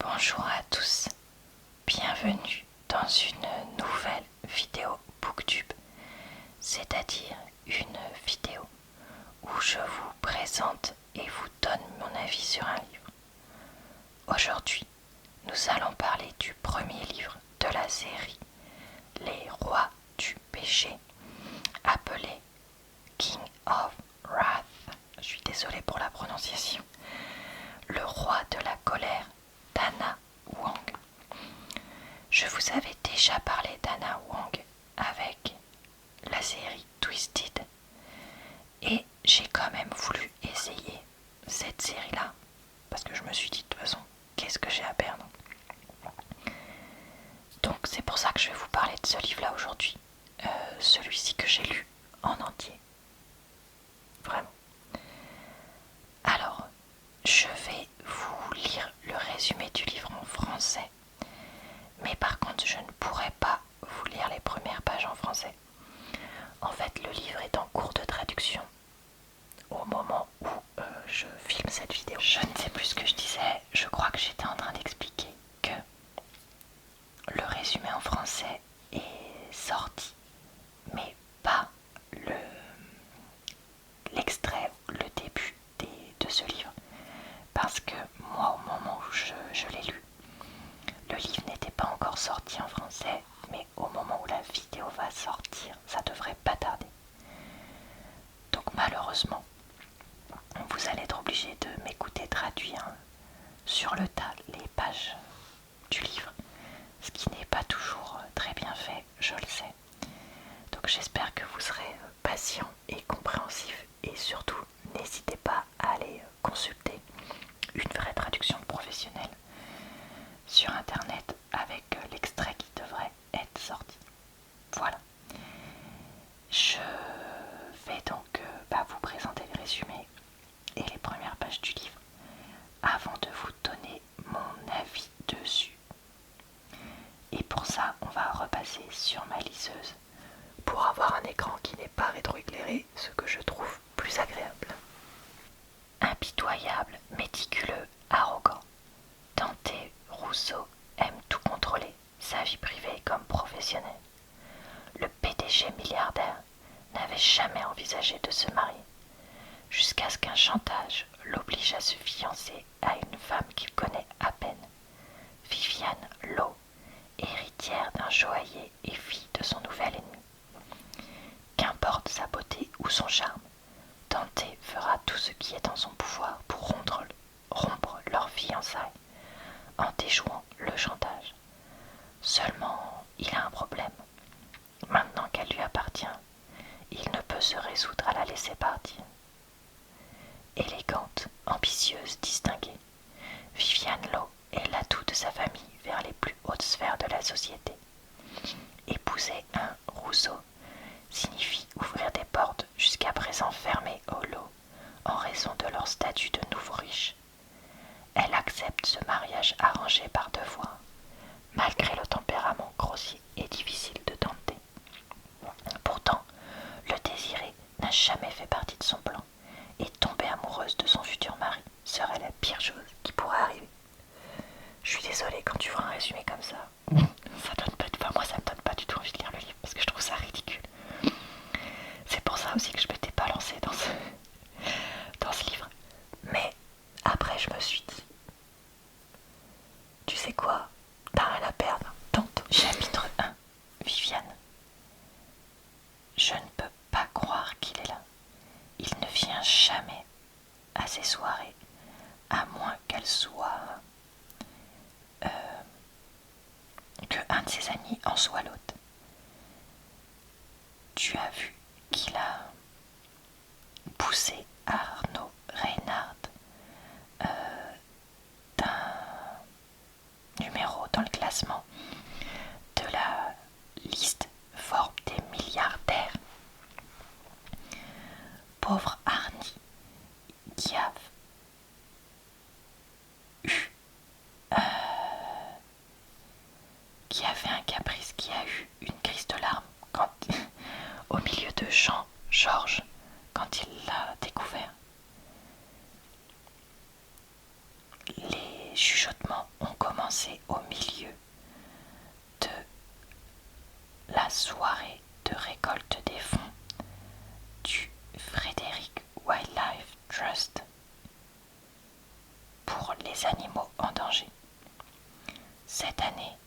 Bonjour à tous, bienvenue dans une nouvelle vidéo Booktube, c'est-à-dire une vidéo où je vous présente et vous donne mon avis sur un livre. Aujourd'hui, nous allons parler du premier livre de la série Les Rois du Péché, appelé King of Wrath. Je suis désolée pour la prononciation. Le roi de la colère d'Anna Huang. Je vous avais déjà parlé d'Anna Huang avec la série Twisted et j'ai quand même voulu essayer cette série-là parce que je me suis dit de toute façon, qu'est-ce que j'ai à perdre? Donc c'est pour ça que je vais vous parler de ce livre-là aujourd'hui, celui-ci que j'ai lu en entier. Vraiment. Alors, je vais vous lire le résumé du livre en français. Mais par contre, je ne pourrai pas vous lire les premières pages en français. En fait, le livre est en cours de traduction au moment où je filme cette vidéo. Je ne sais plus ce que je disais. Je crois que j'étais en train d'expliquer que le résumé en français est sorti, mais pas l'extrait, le début de ce livre. Parce que moi, au moment où je l'ai lu, le livre n'était pas encore sorti en français, mais au moment où la vidéo va sortir, ça devrait pas tarder. Donc malheureusement, vous allez être obligé de m'écouter traduire sur le tas les pages du livre, ce qui n'est pas toujours très bien fait, je le sais. Donc j'espère que vous serez patient et compréhensif et surtout n'hésitez pas à aller consulter une vraie traduction professionnelle sur internet avec l'extrait qui devrait être sorti. Voilà. Je vais donc vous présenter le résumé et les premières pages du livre avant de vous donner mon avis dessus. Et pour ça, on va repasser sur ma liseuse pour avoir un écran qui n'est pas rétroéclairé, ce que je trouve plus agréable. Impitoyable, méticuleux, arrogant, Dante Rousseau aime tout contrôler, sa vie privée comme professionnelle. Le PDG milliardaire n'avait jamais envisagé de se marier, jusqu'à ce qu'un chantage l'oblige à se fiancer à une femme qu'il connaît à peine, Viviane Lowe, héritière d'un joaillier et fille de son nouvel ennemi. Qu'importe sa beauté ou son charme, Dante fera tout ce qui est en son pouvoir pour rompre leur fiançailles en déjouant le chantage. Seulement, il a un problème. Maintenant qu'elle lui appartient, il ne peut se résoudre à la laisser partir. Élégante, ambitieuse, distinguée, Viviane Lowe est l'atout de sa famille vers les plus hautes sphères de la société. Épouser un Rousseau signifie ouvrir des portes jusqu'à présent fermées au lot en raison de leur statut de nouveaux riches. Elle accepte ce mariage arrangé par devoir, malgré le tempérament grossier et difficile de Dante. Pourtant, le désiré n'a jamais fait partie de son plan, et tomber amoureuse de son futur mari serait la pire chose qui pourrait arriver. Je suis désolée, quand tu vois un résumé comme ça, moi ça me donne pas du tout envie de lire le livre, parce que je trouve ça ridicule. C'est pour ça aussi que je m'étais pas lancée dans ce livre. Mais après je me suis dit, tu sais quoi, t'as rien à perdre. Donc, chapitre 1, Viviane. Je ne peux pas croire qu'il est là. Il ne vient jamais à ces soirées, à moins qu'elle soit que un de ses amis en soit l'autre. Tu as vu qu'il a poussé Arnaud Reynard d'un numéro dans le classement de la liste Forbes des milliardaires. Pauvre Arnie qui a fait un caprice, qui a eu événements ont commencé au milieu de la soirée de récolte des fonds du Frederick Wildlife Trust pour les animaux en danger. Cette année,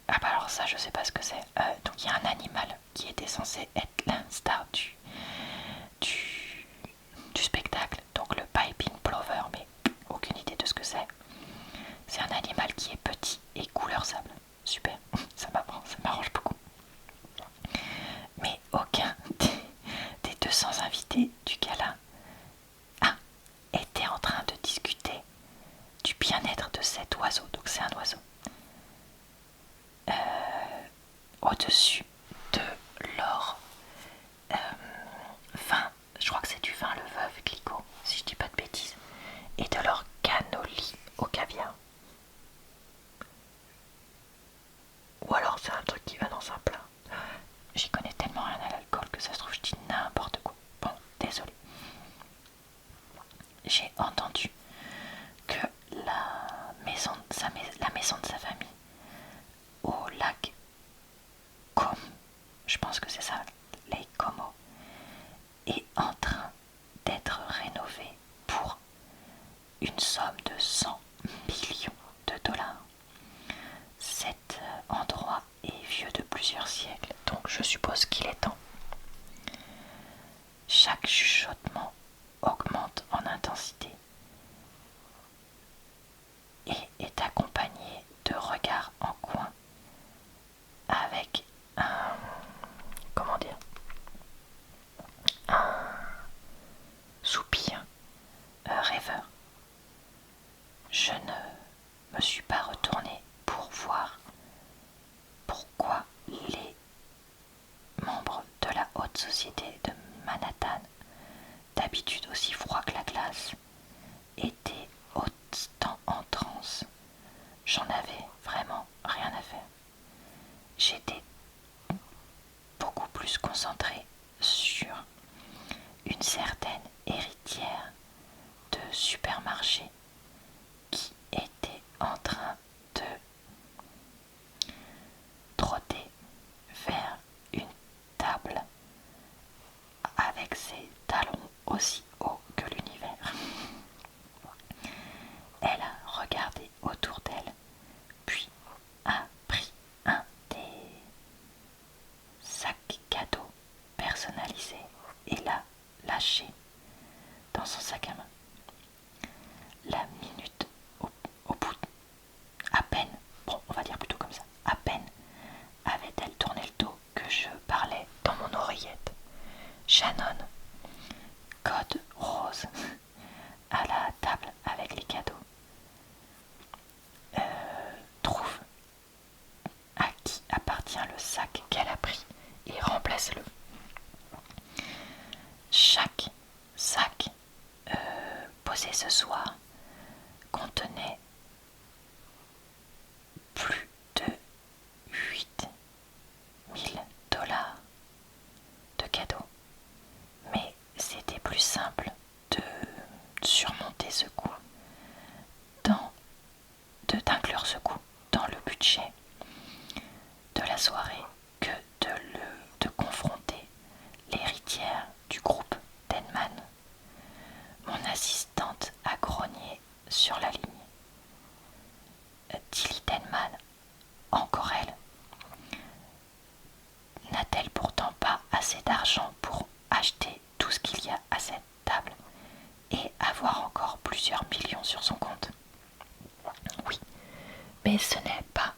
ah bah alors ça je sais pas ce que c'est. Donc il y a un animal qui était censé être la star du spectacle, donc le piping plover, mais aucune idée de ce que c'est. C'est un animal qui est petit et couleur sable. Super, ça m'arrange beaucoup. Mais aucun des 200 invités du gala était en train de discuter du bien-être de cet oiseau. Donc c'est un oiseau. Au-dessus de leur vin, je crois que c'est du vin le veuve Clicquot, si je dis pas de bêtises, et de leur cannoli au caviar. Ou alors c'est un truc qui va dans un plat. J'y connais tellement rien à l'alcool que ça se trouve je dis n'importe quoi. Bon, désolé. J'ai entendu que la maison de sa famille au lac Como, je pense que c'est ça, Lake Como, est en train d'être rénovée pour une somme de 100 millions de dollars. Cet endroit est vieux de plusieurs siècles, donc je suppose qu'il est temps. Chaque chuchotement augmente en intensité et est accompagné de regards en coin avec un, comment dire, un soupir rêveur. Je ne me suis pas retournée pour voir pourquoi les membres de la haute société de Manhattan, d'habitude aussi froid que la glace, étaient autant en transe. J'en avais vraiment rien à faire. J'étais beaucoup plus concentrée sur une certaine héritière de supermarché qui était en train de trotter vers une table avec ses talons aussi hauts que l'univers. Elle a regardé autour d'elle, puis a pris un des sacs cadeaux personnalisés et l'a lâché dans son sac à main. La minute au bout, à peine, bon on va dire plutôt comme ça, à peine avait-elle tourné le dos que je parlais dans mon oreillette. Shannon, code rose, à la table avec les cadeaux, trouve à qui appartient le sac qu'elle a pris et remplace-le. Chaque sac posé ce soir contenait plus de 8 000 $ de cadeaux. Mais c'était plus simple de surmonter ce coût, d'inclure ce coût dans le budget de la soirée que de confronter l'héritière du groupe Denman. Mon assistante a grogné sur la ligne. Tilly Denman, encore elle, n'a-t-elle pourtant pas assez d'argent pour acheter tout ce qu'il y a à cette table et avoir encore plusieurs millions sur son compte? Oui, mais ce n'est pas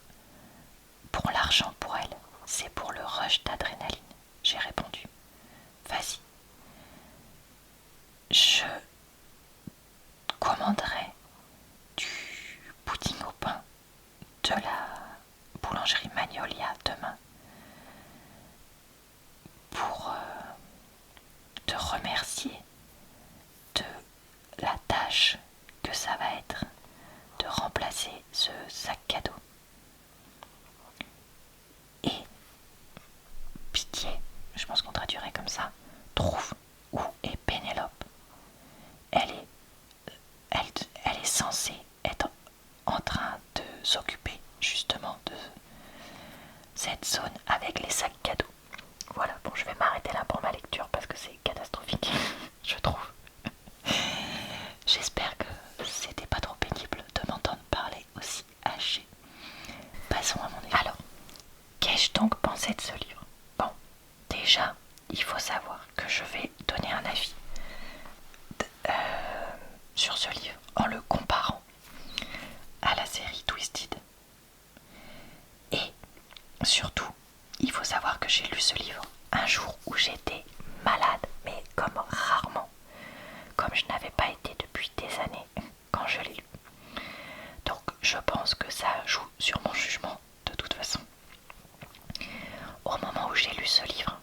pour l'argent pour elle, c'est pour le rush d'adrénaline, j'ai répondu. Vas-y. Je commanderai du pudding au pain de la boulangerie Magnolia demain pour te remercier de la tâche que ça va être de remplacer ce sac cadeau. Et pitié, je pense qu'on traduirait comme ça, trouve où est Pénélope. Elle j'ai lu ce livre un jour où j'étais malade, mais comme rarement, comme je n'avais pas été depuis des années quand je l'ai lu. Donc je pense que ça joue sur mon jugement de toute façon. Au moment où j'ai lu ce livre,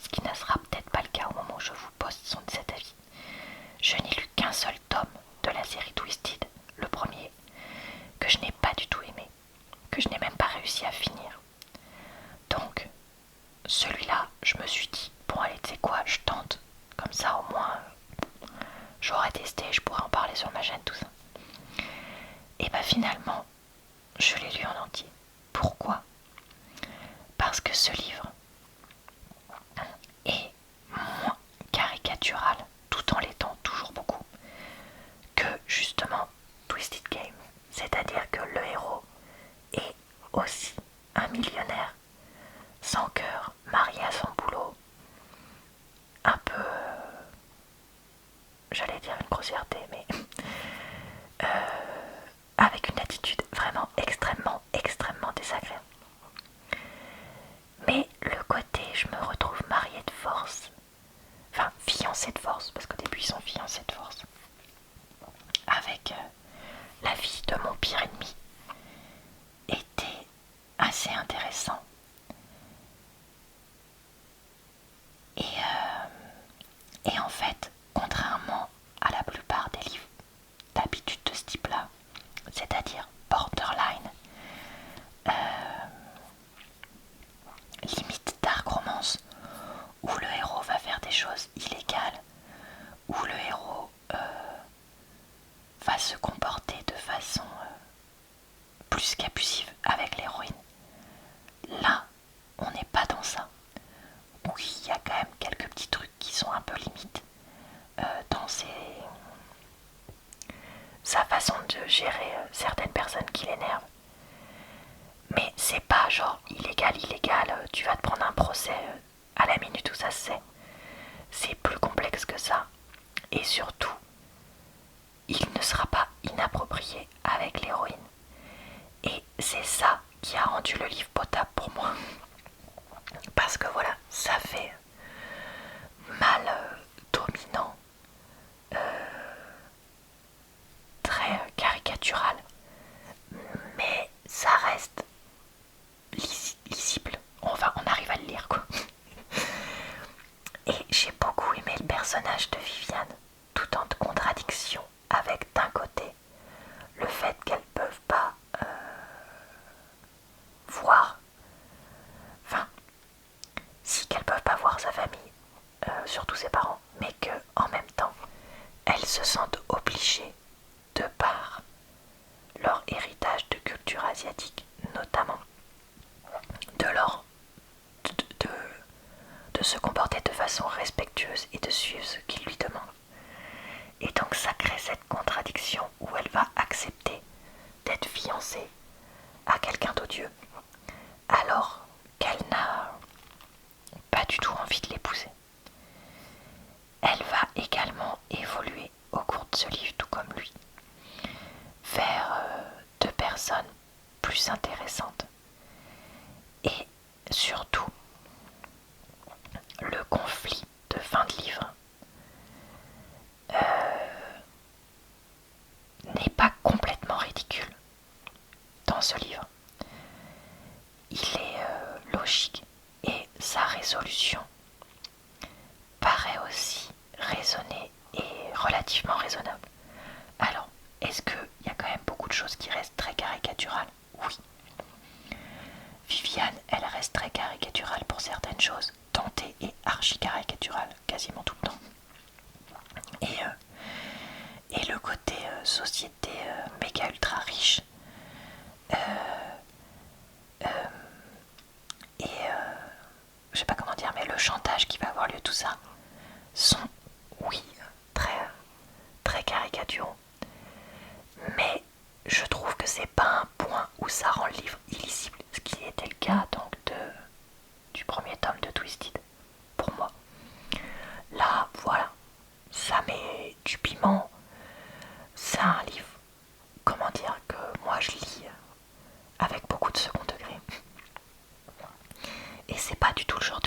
ce qui ne sera peut-être pas le cas au moment où je vous poste cet avis, je n'ai lu qu'un seul tome de la série Twisted, le premier, que je n'ai pas du tout aimé, que je n'ai même pas réussi à finir. Donc, celui-là, je me suis dit, bon allez, tu sais quoi, je tente, comme ça au moins, j'aurais testé, je pourrais en parler sur ma chaîne, tout ça. Et bah finalement, je l'ai lu en entier. Pourquoi? Parce que ce livre est moins caricatural, tout en l'étant toujours beaucoup, que justement Twisted Game. C'est-à-dire que le héros est aussi un millionnaire, sans cœur, marié à son boulot, un peu, j'allais dire une grossièreté, mais avec une attitude vraiment extrêmement, extrêmement désagréable. Mais le côté je me retrouve mariée de force, enfin fiancée de force, parce qu'au début ils sont fiancés de force, avec la fille de mon pire ennemi, était assez intéressant. Et en fait, contrairement à la plupart des livres d'habitude de ce type-là, c'est-à-dire borderline, limite dark romance, où le héros va faire des choses illégales, où le héros va se comporter de façon plus qu'abusive avec l'héroïne. Là, on n'est pas dans ça. Oui, il y a quand même quelques petits trucs qui sont un peu limites dans sa façon de gérer certaines personnes qui l'énervent. Mais c'est pas genre illégal, tu vas te prendre un procès à la minute où ça se sait. C'est plus complexe que ça. Et surtout, il ne sera pas inapproprié avec l'héroïne. Et c'est ça qui a rendu le livre potable pour moi. Parce que voilà, ça fait mal dominant, très caricatural, mais ça reste lisible. Enfin, on arrive à le lire, quoi. Et j'ai beaucoup aimé le personnage de Viviane, tout en contradiction avec d'un côté le fait qu'elles peuvent pas voir, enfin, si qu'elles peuvent pas voir sa famille, surtout ses parents, mais que en même temps, elles se sentent obligées de par leur héritage de culture asiatique, notamment de se comporter de façon respectueuse et de suivre ce qu'ils lui demandent. Et donc ça crée cette contradiction où elle va accepter d'être fiancée à quelqu'un d'odieux alors qu'elle n'a pas du tout envie de l'épouser. Elle va également évoluer au cours de ce livre, tout comme lui, vers deux personnes plus intéressantes. Et surtout, le conflit de fin de livre n'est pas complètement ridicule dans ce livre. Il est logique et sa résolution paraît aussi raisonnée et relativement raisonnable. Alors, est-ce qu'il y a quand même beaucoup de choses qui restent très caricaturales? Oui. Viviane, elle reste très caricaturale pour certaines choses. Dante est archi caricaturale quasiment tout le temps. Et le côté société méga ultra riche je sais pas comment dire, mais le chantage qui va avoir lieu, tout ça, sont, oui, très, très caricaturaux. Mais je trouve que c'est pas un point où ça rend le livre illisible, ce qui était le cas donc du premier tome de Twisted, pour moi. Là, voilà, ça met du piment. C'est un livre, comment dire, que moi je lis avec beaucoup de second degré. Et c'est pas du tout le genre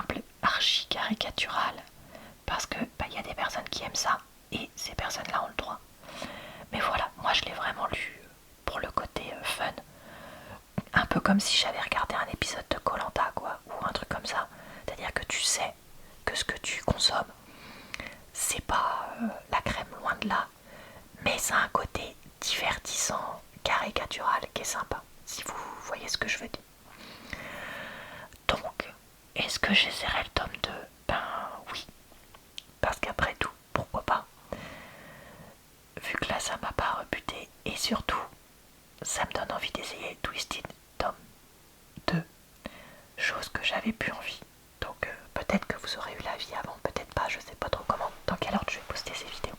simple, archi caricatural, parce que y a des personnes qui aiment ça, et ces personnes-là ont le droit. Mais voilà, moi je l'ai vraiment lu pour le côté fun, un peu comme si j'avais regardé un épisode de koh quoi, ou un truc comme ça. C'est-à-dire que tu sais que ce que tu consommes, c'est pas la crème, loin de là, mais ça a un côté divertissant, caricatural qui est sympa, si vous voyez ce que je veux dire. Donc, est-ce que j'essaierai le tome 2? Ben oui, parce qu'après tout, pourquoi pas? Vu que là ça m'a pas rebuté, et surtout, ça me donne envie d'essayer Twisted tome 2, chose que j'avais plus envie. Donc peut-être que vous aurez eu l'avis avant, peut-être pas, je sais pas trop comment, dans quelle ordre je vais poster ces vidéos.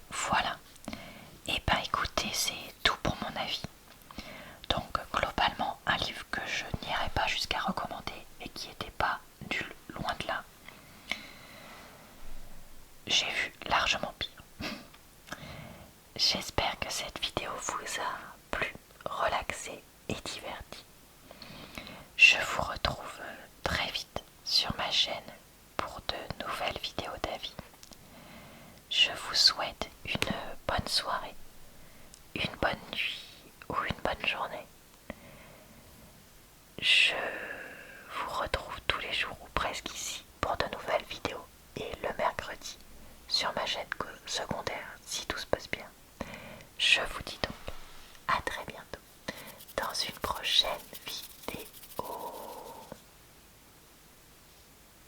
Voilà. Et ben écoutez, c'est tout pour mon avis. Donc globalement, un livre que je n'irai pas jusqu'à recommander et qui n'était pas nul, loin de là. J'ai vu largement pire. J'espère que cette vidéo vous a plu, relaxé et diverti. Je vous retrouve très vite sur ma chaîne pour de nouvelles vidéos d'avis. Je vous souhaite une bonne soirée, une bonne nuit ou une bonne journée. Je vous retrouve tous les jours ou presque ici pour de nouvelles vidéos et le mercredi sur ma chaîne secondaire si tout se passe bien. Je vous dis donc à très bientôt dans une prochaine vidéo.